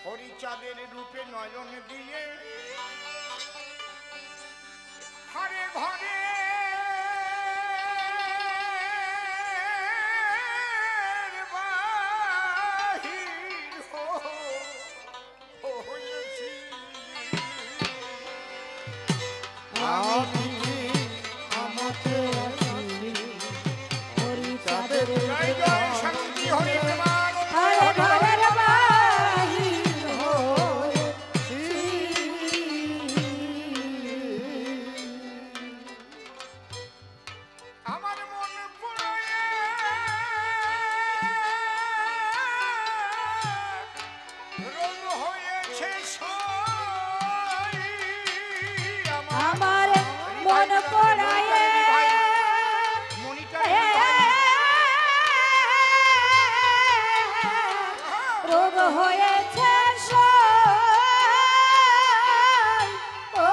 হরিচাঁদের রূপে নয়ন দিয়ে ঘরে ঘরে বাহির হয়েছি। আমি আমাকে হরিচাঁদের জয় জয় শান্তি হরি প্রেমান ঘরের বাহির হয়েছি। আমার মন পড়ে রোগ হয়েছে সই। আমার মন পড়ায় রোগ হয়েছে সই। ও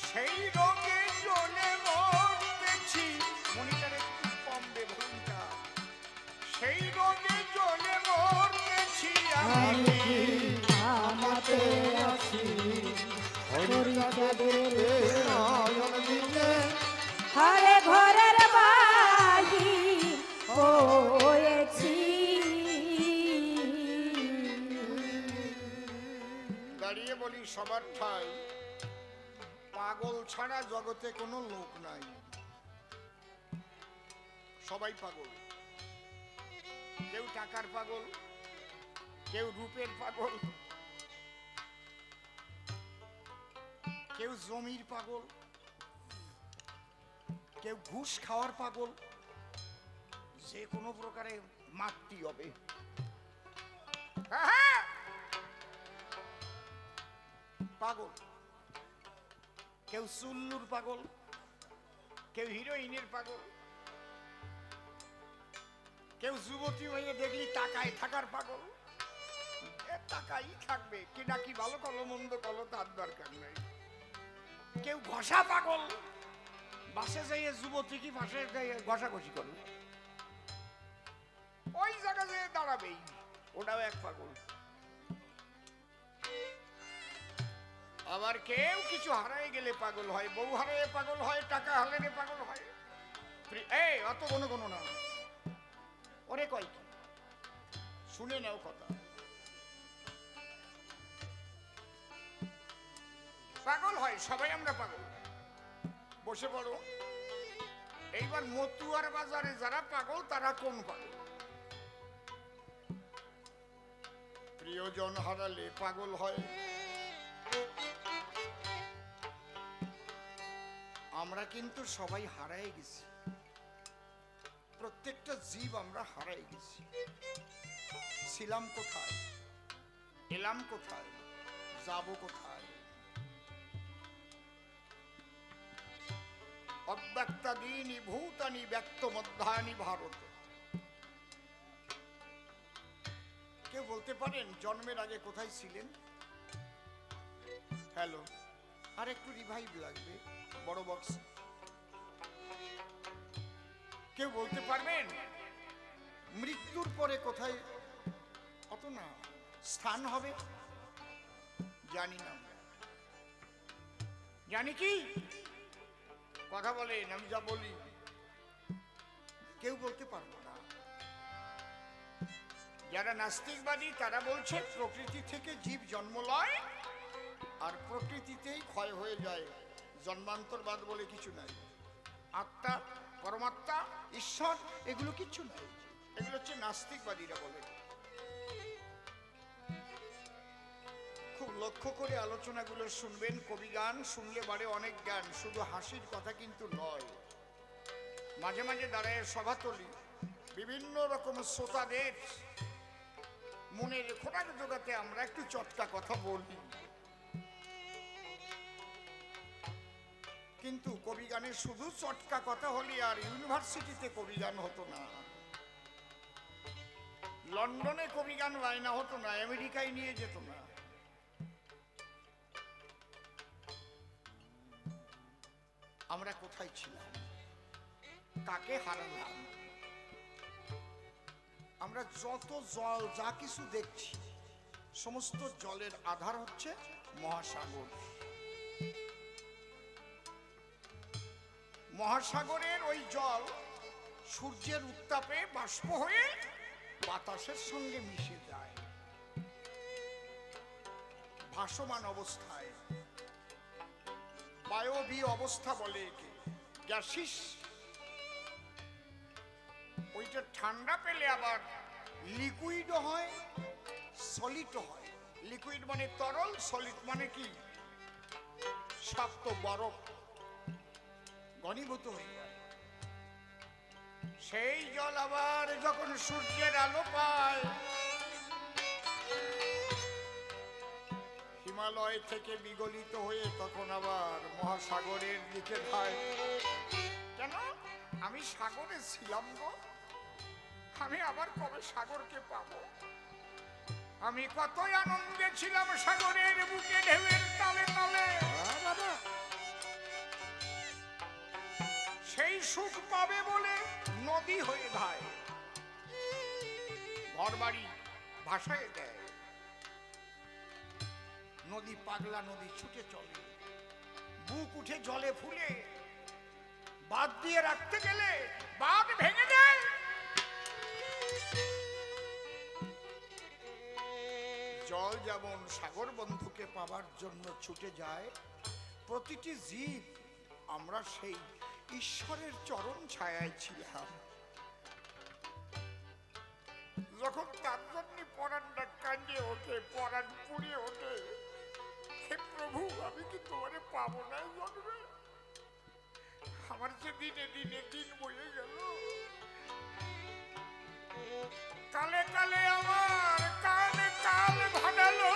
সেই রোগে জ্বলে মরতেছি। মনিটারে একটু কম দে ভূমিকা। সেই রোগে জ্বলে মরতেছি আমি। আমাকে আছি হরিচাঁদের নয়ন দিলে ঘরে ঘরের বাহির হয়েছি। দাঁড়িয়ে বলি সবার ঠাই পাগল ছাড়া জগতে কোনো লোক নাই। সবাই পাগল। কেউ টাকার পাগল, কেউ রূপের পাগল, কেউ জমির পাগল, কেউ ঘুষ খাওয়ার পাগল। যে কোনো প্রকারে মারতে হবে। পাগল। কেউ চুল্লুর পাগল, কেউ হিরোইনের পাগল, কেউ যুবতী হয়ে দেখলি টাকায় থাকার পাগল। টাকাই থাকবে, কি নাকি ভালো কলো মন্দ কলো তার দরকার নেই। কেউ ঘষা পাগল, বাসে যাইয়ে যুবতী কি বাসে যাইয়ে ঘষাঘষি করবে, ওই জায়গা যেয়ে দাঁড়াবেই, ওটাও এক পাগল। আবার কেউ কিছু হারাই গেলে পাগল হয়, বউ হারাই পাগল হয়, টাকা হারালে পাগল হয়। এই অত কোনো কোনো না, ওরে কয় কি শুনে নাও কথা। পাগল হয় সবাই, আমরা পাগল। বসে পড়ো। এইবার মতুয়ার বাজারে যারা পাগল তারা কোন পাগল? প্রিয়জন হারালে পাগল হয়। আমরা কিন্তু সবাই হারাই গেছি, প্রত্যেকটা জীব আমরা হারাই গেছি। ছিলাম কোথায়, এলাম কোথায়, যাব কোথায়? অব্যক্তাদীনি ভূতানি ব্যক্ত মধ্যানি ভারত। কেউ বলতে পারেন জন্মের আগে কোথায় ছিলেন? হ্যালো, আর একটু রিভাইভ লাগবে, বড় বক্স। কেউ বলতে পারবেন মৃত্যুর পরে কোথায় অত না স্থান হবে? জানি না। জানি কি কথা বলেন, আমি যা বলি কেউ বলতে পারবো না। যারা নাস্তিকবাদী তারা বলছে প্রকৃতি থেকে জীব জন্ম লয় আর প্রকৃতিতেই ক্ষয় হয়ে যায়, জন্মান্তরবাদ বলে কিছু নাই। আত্মা, পরমাত্মা, ঈশ্বর এগুলো কিছু নাই। এগুলো হচ্ছে নাস্তিকবাদীরা বলে। খুব লক্ষ্য করে আলোচনাগুলো শুনবেন। কবি গান শুনলে বাড়ে অনেক জ্ঞান, শুধু হাসির কথা কিন্তু নয়। মাঝে মাঝে দাঁড়ায় সভাতলি, বিভিন্ন রকম শ্রোতাদের মনের খোরাক জোগাতে আমরা একটু চটকা কথা বলি। কিন্তু কবি গানে শুধু চটকা কথা হলে আর ইউনিভার্সিটিতে কবি গান হতো না, লন্ডনে কবি গান বায়না হতো না, আমেরিকায় নিয়ে যেত না। আমরা কোথায় ছিলাম, কাকে হারালাম? আমরা যত জল যা কিছু দেখছি সমস্ত জলের আধার হচ্ছে মহাসাগর। মহাসাগরের ওই জল সূর্যের উত্তাপে বাষ্প হয়ে বাতাসের সঙ্গে মিশে যায় ভাসমান অবস্থায়। বায়বীয় অবস্থা বলে একে, গ্যাসিস। ওইটা ঠান্ডা পেলে আবার লিকুইডও হয়, সলিডও হয়। লিকুইড মানে তরল, সলিড মানে কি শক্ত বরফ, ঘনীভূত হয়ে যায়। সেই জল আবার যখন সূর্যের আলো পায়, হিমালয় থেকে বিগলিত হয়ে তখন আবার মহাসাগরের দিকে যায়। কেন? আমি সাগরে ছিলাম গো, আমি আবার কবে সাগরকে পাবো? আমি কতই আনন্দে ছিলাম সাগরের বুকে ঢেউয়ের তালে তালে। সেই সুখ পাবে বলে নদী হয়ে ধায়, ঘর বাড়ি ভাসায় দেয়। নদী পাগলা, নদী ছুটে চলে, বুক উঠে জলে ফুলে। বাঁধ দিয়ে রাখতে গেলে বাঁধ ভেঙে দেয়। জল যেমন সাগর বন্ধুকে পাবার জন্য ছুটে যায়, প্রতিটি জীব আমরা সেই ঈশ্বরের চরণ ছায়ায় ছিলাম। যখন তার জন্য পরাণটা কাঁদে ওঠে, পরাণ পুড়ে ওঠে, হে প্রভু আমি কি তোমারে পাবো না জন্মে? আমার যে দিনে দিনে দিন বয়ে গেল, কালে কালে আমার কানে কাল ভাঙালো।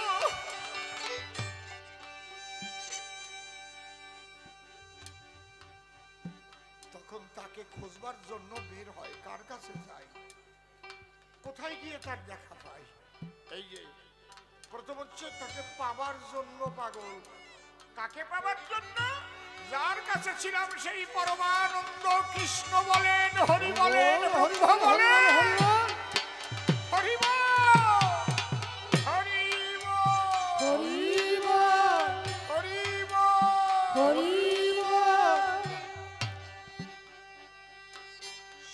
তখন তাকে খোঁজবার জন্য বের হয়। কার কাছে যায়? কোথায় গিয়ে তার দেখা পায়? এই যে প্রথম হচ্ছে তাকে পাবার জন্য পাগল। কাকে পাবার জন্য? যার কাছে ছিলাম সেই পরমানন্দ কৃষ্ণ বলেন, হরি বলেন, হরি বলেন, হরি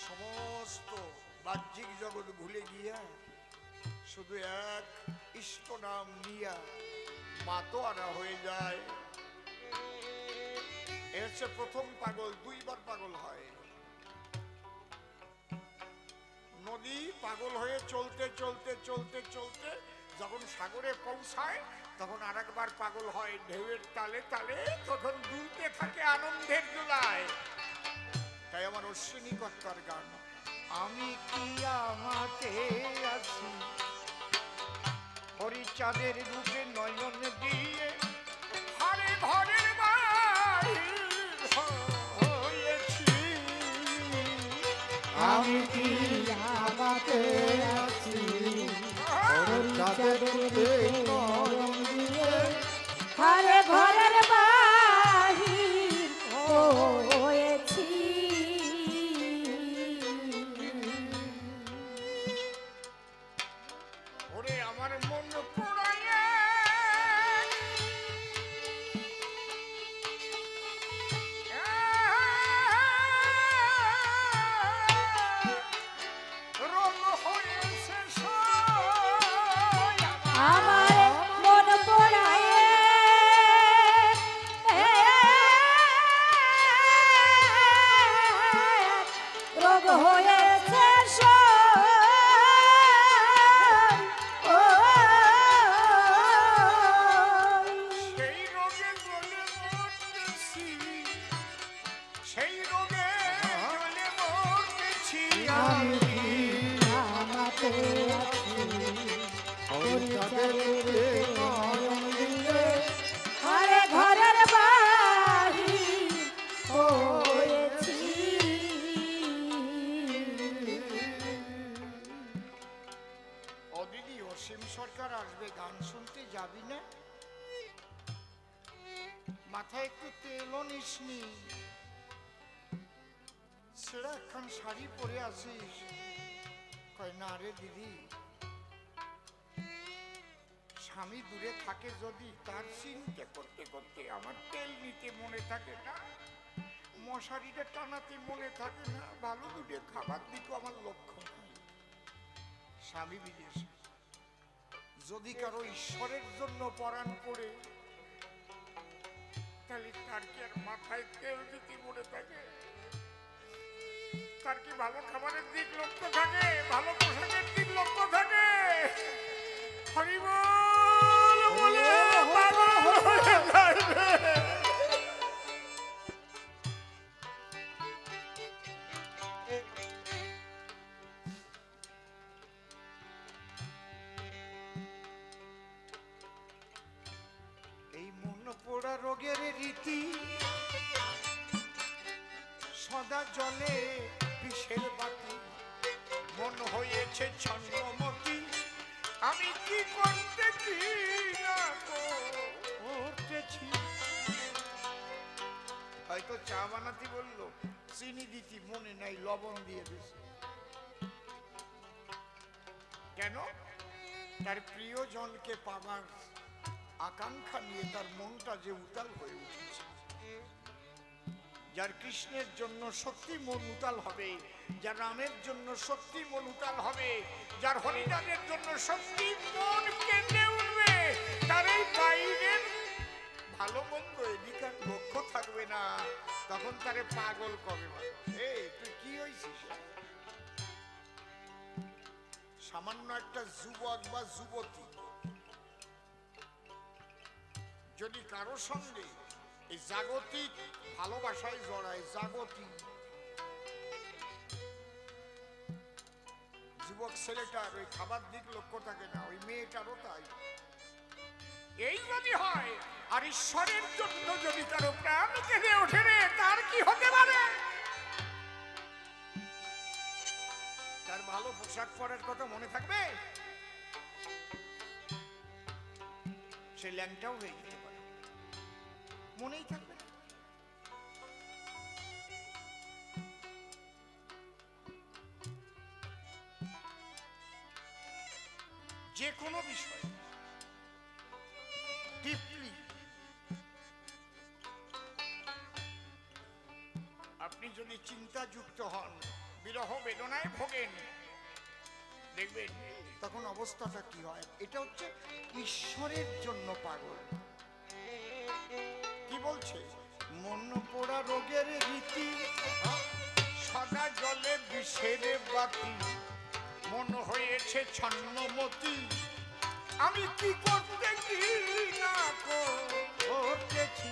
সমস্ত বাহ্যিক জগৎ ভুলে গিয়া শুধু এক ইষ্ট নাম নিয়া মাতোয়ারা হয়ে যায়। এ হচ্ছে প্রথম পাগল। দুইবার পাগল হয়। নদী পাগল হয়ে চলতে চলতে চলতে চলতে যখন সাগরে পৌঁছায় তখন আরেকবার পাগল হয় ঢেউয়ের তালে তালে, তখন দুলতে থাকে আনন্দের দোলায়। তাই আমার অশ্বিনী কর্তার গান, আমি কি আমাকে আছি হরিচাঁদের রূপে নয়ন দিয়ে, ঘরে ঘরের বাহির হয়েছি। আমি কি আমাকে আছি হরিচাঁদের রূপে নয়ন দিয়ে, ঘরে ঘরের বাহির হয়েছি। ওরে আমার মন পোড়াইয়া রং হয়েছে আমার মন পোড়ায় রোগ হয়েছে সেই রোগে জ্বলে মরতেছি, সেই রোগে জ্বলে মরতেছি। আমি আমাকে আছি হরিচাঁদের রূপে নয়ন দিয়ে, ঘরে ঘরের বাহির হয়েছি। ও দিদি, অসীম সরকার আসবে, গান শুনতে যাবি না? মাথায় একটু তেলও নিসনি, ছেঁড়া একখান শাড়ি পরে আছিস, কয় না রে দিদি, স্বামী দূরে থাকে যদি তার চিন্তা করতে করতে আমার তেল নিতে মনে থাকে না, মশারিটা টানাতে মনে থাকে না, ভালো দুটো খাবার দিকে আমার লক্ষ্য নাই। স্বামী বিদেশে, যদি কারো ঈশ্বরের জন্য পরাণ করে তাহলে তার কি আর মাথায় তেল দিতে মনে থাকে? তার কি ভালো খাবারের দিক লক্ষ্য থাকে? ভালো পোশাকের দিক লক্ষ্য থাকে? হরি বল বলে পাগল হয়ে যাবে। এই মন পোড়া রোগের রীতি সদা জলে বিষের বাতি, মন হয়েছে ছন্নমতি, আমি কি করতে কি না করতেছি। হয়তো চা বানাতে বললো, চিনি দিতি মনে নাই, লবণ দিয়ে দিছি। কেন? তার প্রিয়জনকে পাবার আকাঙ্ক্ষা নিয়ে তার মনটা যে উতাল হয়ে উঠেছে। যার কৃষ্ণের জন্য সত্যি মন উতাল হবে, যার রামের জন্য সত্যি মন উতাল হবে, যার হরিনামের জন্য সত্যি মন কেঁদে উঠবে, তার এই বাইরের ভালো মন্দ এদিকার লক্ষ্য থাকবে না। তখন তারে পাগল কবে বলে, এই তুই কি হয়েছিস? সামান্য একটা যুবক বা যুবতী যদি কারো সঙ্গে এই জাগতিক ভালোবাসায় জড়ায়, জাগতিক যুবক ছেলেটার ওই খাবার দিক লক্ষ্য থাকে না, ওই মেয়েটারও তাই। এই যদি হয়, আর ঈশ্বরের জন্য যদি কারো প্রাণ কেঁদে ওঠে রে, তার কি হতে পারে? তার ভালো পোশাক পরার কথা মনে থাকবে? সে ল্যাংটাও হয়ে যেতে পারে, মনেই থাকবে না। যে কোনো বিষয় ডিপলি আপনি যদি চিন্তাযুক্ত হন, বিরহ বেদনায় ভোগেন, দেখবেন তখন অবস্থাটা কি হয়। এটা হচ্ছে ঈশ্বরের জন্য পাগল। কি বলছে? মন পোড়া রোগের রীতি সদা জলে বিষের বাতি, মন হয়েছে ছন্নমতি, আমি কি করতে কি না করতেছি।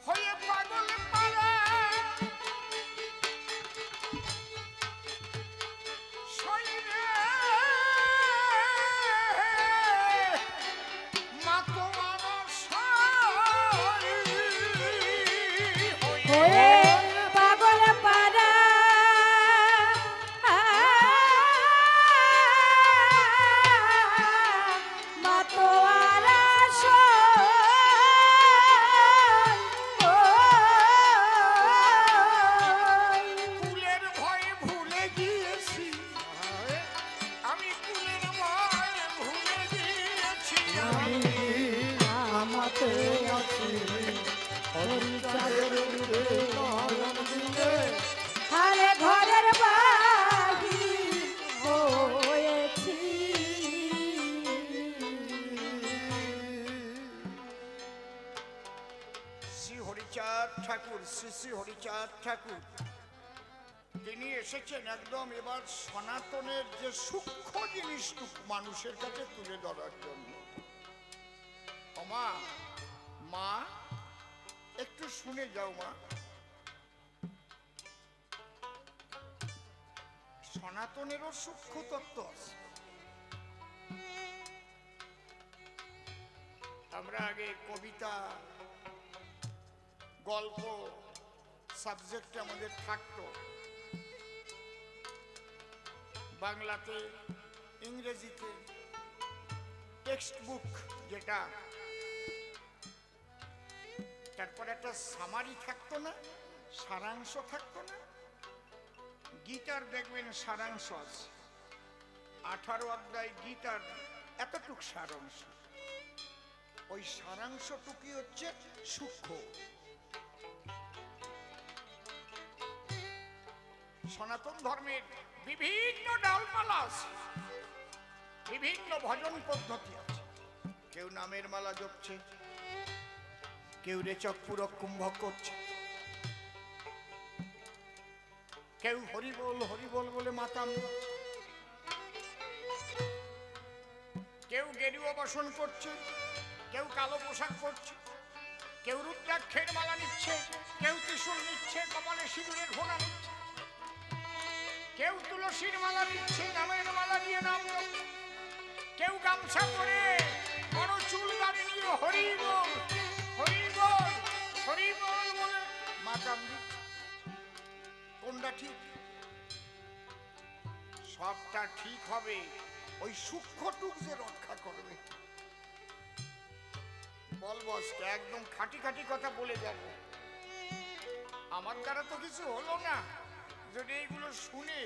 হয়ে পাগল পারা শরীরে মাতোয়ারা হয়ে পাগল পারা মাতোয়ারা কুলের ভয়ে ভুলে গিয়েছি, আমি কুলের ভয়ে ভুলে গিয়েছি। আমাতে আছি হরিচাঁদের নয়ন দিলে, আরে ঘরের বাহির হয়েছি। শ্রী হরিচাঁদ ঠাকুর, শ্রী শ্রী হরিচাঁদ ঠাকুর, তিনি এসেছেন একদম এবার সনাতনের যে সূক্ষ্ম জিনিসটুকু মানুষের কাছে তুলে ধরার জন্য। মা, মা একটু শুনে যাও মা। সনাতনেরও সূক্ষ্ম তত্ত্ব আছে। আমরা আগে কবিতা, গল্প সাবজেক্ট আমাদের থাকতো, বাংলাতে, ইংরেজিতে টেক্সট বুক যেটা, তারপর একটা সামারি থাকতো না, সারাংশ থাকতো না? গীতার দেখবেন সারাংশ আছে, 18 অধ্যায় গীতার এতটুক সারাংশ। ওই সারাংশটুকুই হচ্ছে সূক্ষ্ম। সনাতন ধর্মের বিভিন্ন ডালপালা আছে, বিভিন্ন ভজন পদ্ধতি আছে। কেউ নামের মালা জপছে, কেউ রেচক পুরক কুম্ভক করছে, কেউ হরিবোল হরিবোল বলে মাতাম দিচ্ছে, কেউ গেরুয়া বসন করছে, কেউ কালো পোশাক পরছে, কেউ রুদ্রাক্ষের মালা নিচ্ছে, কেউ ত্রিশূল নিচ্ছে, কপালে সিঁদুরের ফোঁটা নিচ্ছে, কেউ তুলসীর মালা নিচ্ছে, নামের মালা দিয়ে নাম জপছে, কেউ গামছা পরে বড় চুল দাড়ি নিয়ে হরিবোল হরিবোল হরিবোল বলে মাতাম দিচ্ছে। কোনটা ঠিক? সবটা ঠিক হবে, ওই সূক্ষ্মটুক যে রক্ষা করবে। বলবো একদম খাঁটি খাঁটি কথা বলে যাব, আমার দ্বারা তো কিছু হলো না, যদি এইগুলো শুনে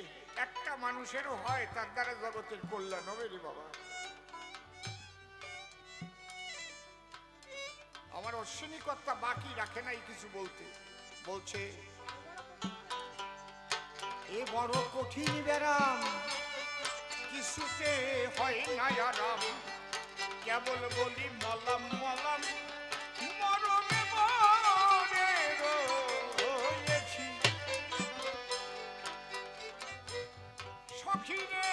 একটা মানুষেরও হয় তার দ্বারা জগতের কল্যাণ হবে রে বাবা। আমার অশ্বিনী কর্তা বাকি রাখে নাই কিছু বলতে, বলছে এ বড় কঠিন ব্যারাম, কিছুতে হয় না আরাম, কেবল বলি মলাম মলাম, মরমে মরে রয়েছি সখী রে,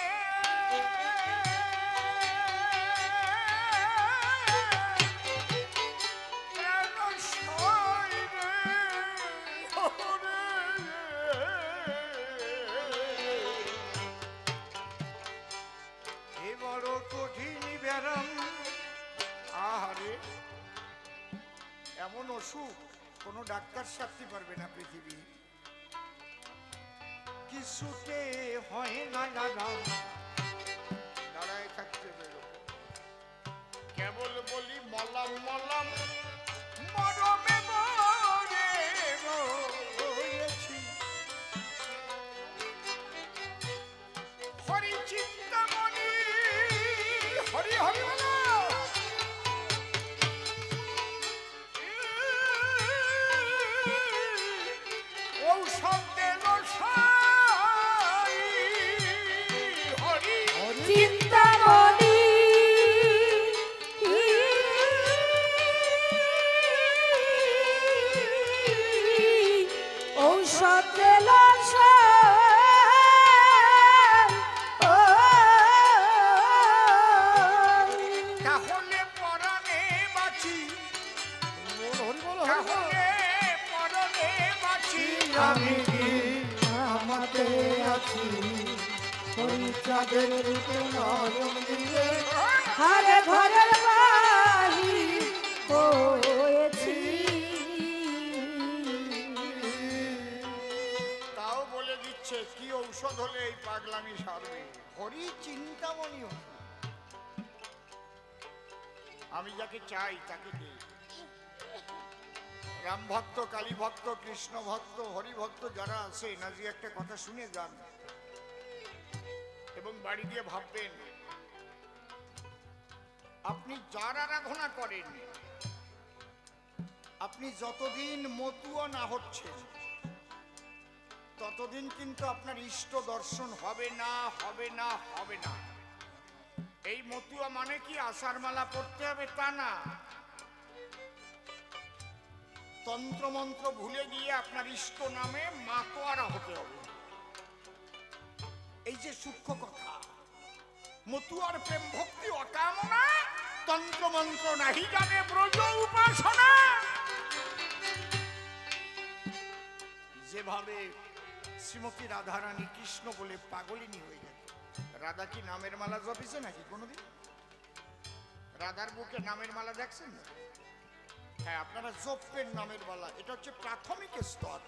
এমন অসুখ কোন ডাক্তার সারতে পারবে না পৃথিবী, কিছুতে হয় না আরাম, দাঁড়ায় থাকতে বেরো, কেবল বলি মলাম মলাম, মরমে মরে রয়েছি হরি চিন্তামণি, হরি হরি বলো, ঔষধ দেব সাই হরি চিন্তামণি, ঔষধ দিল তাহলে পরাণে বাঁচি, তাহলে পরাণে বাঁচি, আমি কি আমাতে আছি, হরিচাঁদের রূপে নয়ন দিয়ে হারে ঘরের বাড়ি হয়েছি। তাও বলে দিচ্ছে কি ঔষধ হলে এই পাগলামি সারবে, হরি চিন্তামণি। আমি যাকে চাই তাকে দিই। রাম ভক্ত, কালী ভক্ত, কৃষ্ণ ভক্ত, হরি ভক্ত যারা আছে, নাজি একটা কথা শুনে যান এবং বাড়ি দিয়ে ভাববেন, আপনি যার আরাধনা করেন, আপনি যতদিন মতুয়া না হচ্ছেন ততদিন কিন্তু আপনার ইষ্ট দর্শন হবে না, হবে না, হবে না। এই মতুয়া মানে কি আষাঢ় মালা পড়তে হবে তা না, তন্ত্রমন্ত্র ভুলে গিয়ে আপনার ইষ্ট নামে মাতোয়ারা হতে হবে। এই যে সূক্ষ্ম কথা, মতুয়ার প্রেম ভক্তি অকামনা, তন্ত্রমন্ত্র নাহি জানে ব্রজ উপাসনা। যেভাবে শ্রীমতী রাধারানী কৃষ্ণ বলে পাগলিনী হয়ে গেল। রাধা কি নামের মালা জপিছে নাকি কোনোদিন? রাধার বুকে নামের মালা দেখছেন? হ্যাঁ, আপনারা জপেন নামের মালা, এটা হচ্ছে প্রাথমিক স্তর।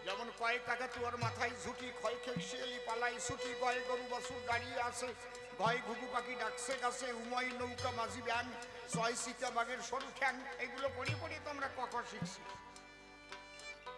যেমন কয়েক টাকা তুয়ার মাথায় ঝুটি, ক্ষয় খেয়ে শিয়ালি পালাই ছুটি, গয়ে গরু বাছুর দাঁড়িয়ে আছে, ভয় ঘুঘু পাখি ডাকছে গাছে, উময় নৌকা মাঝি ব্যাং, ছয় সীতা বাঘের সরু ঠ্যাং, এগুলো পড়ি পড়ি তো আমরা কখন শিখছি।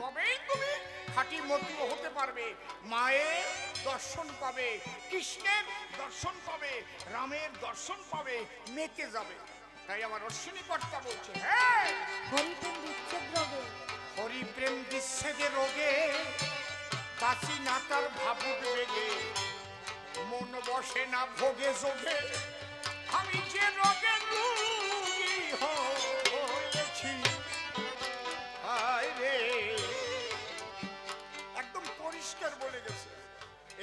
তবেই তুমি খাঁটি মতুয়া হতে পারবে। মায়ের দর্শন পাবে, কৃষ্ণের দর্শন পাবে, রামের দর্শন পাবে, মেতে যাবে। তাই আমার অশ্বিনী কর্তা বলছে, হ্যাঁ, হরিপ্রেম বিচ্ছেদ রোগে, হরিপ্রেম বিচ্ছেদের রোগে বাঁচি না তার ভাবুক বেগে, মন বসে না ভোগে যোগে, আমি যে রোগে রোগী হয়েছি। হায় রে, একদম পরিষ্কার বলে গেছে।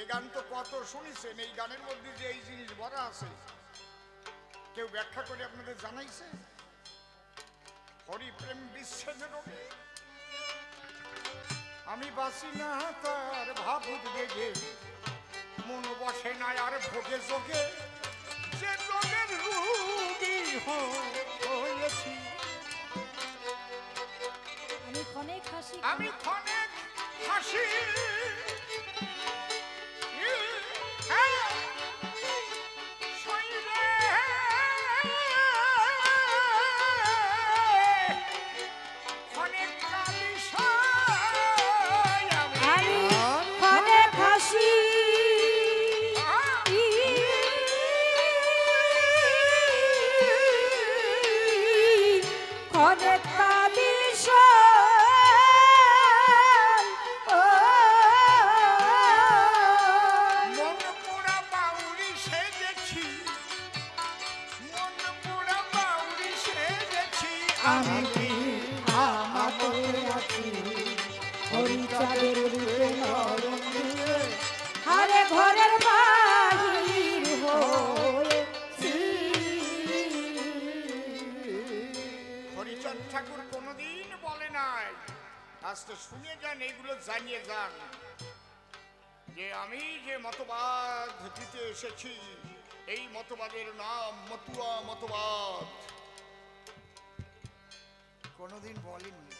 এই গান তো কত শুনেছেন, এই গানের মধ্যে যে এই জিনিস ভরা আছে কেউ ব্যাখ্যা করে আপনাদের জানাইছে? হরিপ্রেম বিচ্ছেদের রোগে আমি বাঁচি না তার ভাবুক বেগে, মন বসে না আর ভোগে যোগে, যে রোগের রোগী হয়েছি। আমি ক্ষণে হাসি, আমি ক্ষণে হাসি, ক্ষণে হাসি, ক্ষণে কালি মন পোড়া বাউরি সেজেছি, মন পোড়া বাউরি সেজেছি। আমি আমাতে আছি, হরিচাঁদের রূপে নয়ন দিয়ে, আরে ঘরের বাহির হয়েছি। হরিচাঁদ ঠাকুর কোনোদিন বলে নাই, আজকে শুনে যান, এইগুলো জানিয়ে যান যে আমি যে মতবাদ দিতে এসেছি এই মতবাদের নাম মতুয়া মতবাদ। কোনোদিন বলেননি।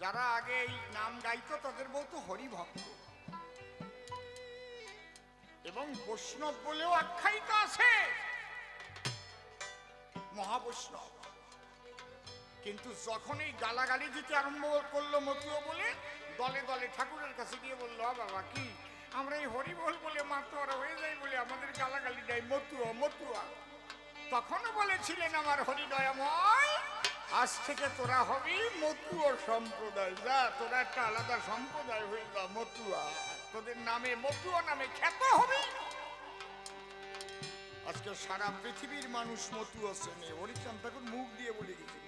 যারা আগে এই নাম গাইতো তাদের বলতো হরিভক্ত এবং বৈষ্ণব বলেও আখ্যায়িত আছে, মহাবৈষ্ণব। কিন্তু যখন এই গালাগালি দিতে আরম্ভ করলো মতুয়া বলে, দলে দলে ঠাকুরের কাছে গিয়ে বললো, বাবা কি আমরা এই হরিবল বলে মাতোয়ারা হয়ে যাই বলে আমাদের গালাগালি দেয় মতুয়া মতুয়া। তখনও বলেছিলেন আমার হরিদয়াময়, আজ থেকে তোরা হবি মতুয়া সম্প্রদায়, যা তোরা একটা আলাদা সম্প্রদায় হয়ে যা মতুয়া, তোদের নামে মতুয়া নামে খ্যাত হবি। আজকে সারা পৃথিবীর মানুষ মতুয়া চেনে। হরিচাঁদ ঠাকুর মুখ দিয়ে বলে গেছিল,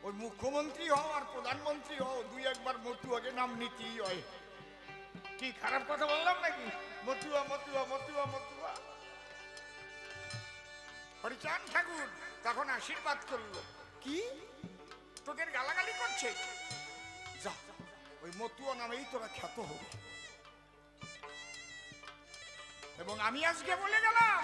ওই মুখ্যমন্ত্রী হও আর প্রধানমন্ত্রী হও, দুই একবার মতুয়াকে নাম নিতেই হয়। কি খারাপ কথা বললাম নাকি? মতুয়া মতুয়া মতুয়া মতুয়া। হরিচাঁদ ঠাকুর তখন আশীর্বাদ করলো, কি তোদের গালাগালি করছে, যা ওই মতুয়া নামেই তোরা খ্যাত হবে। এবং আমি আজকে বলে গেলাম,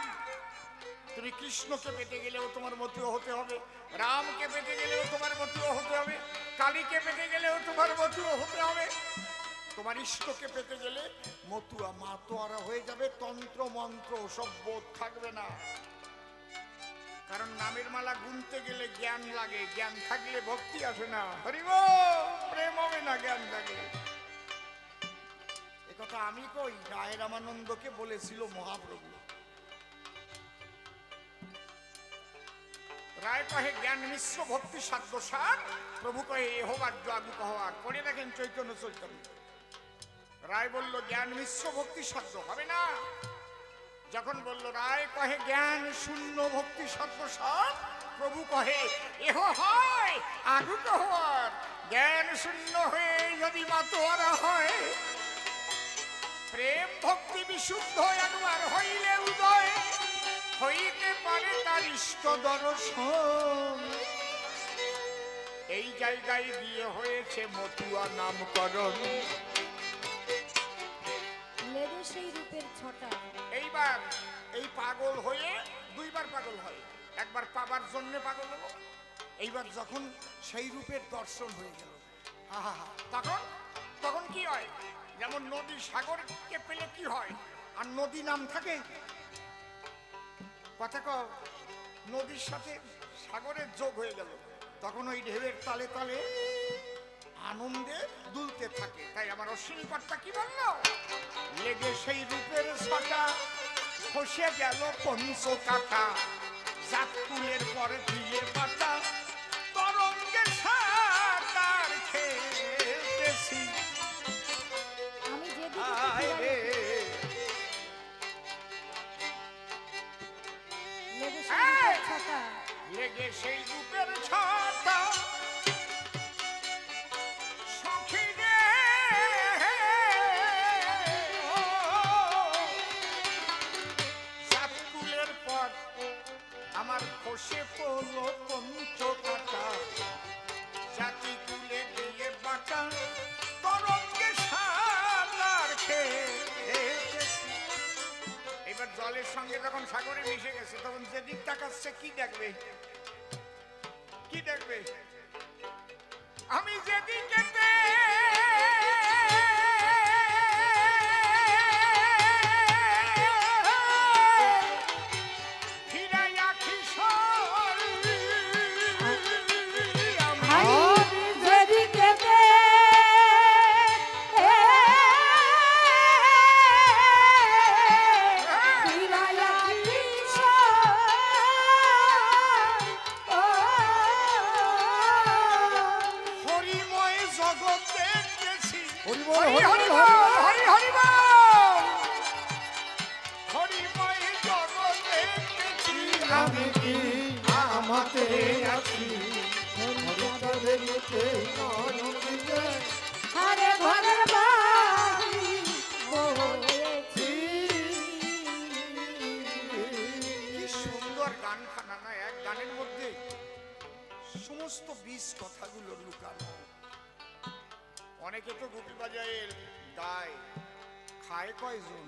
তুমি কৃষ্ণকে পেতে গেলেও তোমার মতুয়া হতে হবে, রামকে পেতে গেলেও তোমার মতুয়া হতে হবে, কালীকে পেতে গেলেও তোমার মতুয়া হতে হবে। তোমার ইষ্টকে পেতে গেলে মতুয়া মাতোয়ারা হয়ে যাবে, তন্ত্র মন্ত্র সব বোধ থাকবে না। কারণ নামের মালা গুনতে গেলে জ্ঞান লাগে, জ্ঞান থাকলে ভক্তি আসে না। হরিব প্রেম হবে না জ্ঞান থাকলে। একথা আমি কই, রায় রামানন্দকে বলেছিল মহাপ্রভু। রায় কহে জ্ঞান মিশ্র ভক্তি সাধ্য সার, প্রভু কহে এহ বাদ্য আগু কহার। পড়ে দেখেন চৈতন্য চৈতন্য। রায় বলল জ্ঞান মিশ্র ভক্তি সাধ্য হবে না। যখন বলল রায় কহে জ্ঞান শূন্য ভক্তি সাধ্য সার, প্রভু কহে এহ হয় আগু কহার। জ্ঞান শূন্য হয়ে যদি মাতোয়ারা হয়, প্রেম ভক্তি বিশুদ্ধ একবার হইলে উদয় হইতে পারে তার ইষ্ট দর্শন। এই জায়গায় দিয়ে হয়েছে মতুয়া নামকরণ। লেদে সেই রূপের ছটা, এইবার এই পাগল হয়ে দুইবার পাগল হয়, একবার পাবার জন্য পাগল হলো, এইবার যখন সেই রূপের দর্শন হয়ে গেল, তখন তখন কি হয়? যেমন নদী সাগরকে পেলে কি হয়, আর নদী নাম থাকে, কথা কও, নদীর সাথে সাগরের যোগ হয়ে গেল, তখন ওই ঢেউয়ের তালে তালে আনন্দে দুলতে থাকে। তাই আমার অশ্বিনী কর্তা কি বললো, লেগে সেই রূপের ছটা খসে গেল পঞ্চ কাটা, জাত কুলের পরে দিয়ে পাতা তরঙ্গে সাঁতার খেলতেছি। আমি যেদিকে আয় রে লেগে সেই রূপের ছটা, লেগে সেই রূপের ছটা সখী রে, সাত কুলের পর আমার খসে পড়লো পঞ্চ কাটা, জাতি কুলে দিয়ে বাঁকা তরঙ্গে সাঁতার খেলতেছি। এবার জলের সঙ্গে যখন সাগরে মিশে গেছে তখন যেদিক তাকাচ্ছে কি দেখবে, কি দেখবে, আমি যেদিকে আরে ঘরের বাড়ি বলেছি। কি সুন্দর গান খানা না, এক গানের মধ্যে সমস্ত বীজ কথাগুলো লুকানো। অনেকে তো গুপি বাজায় গায়, খায় কয়জন?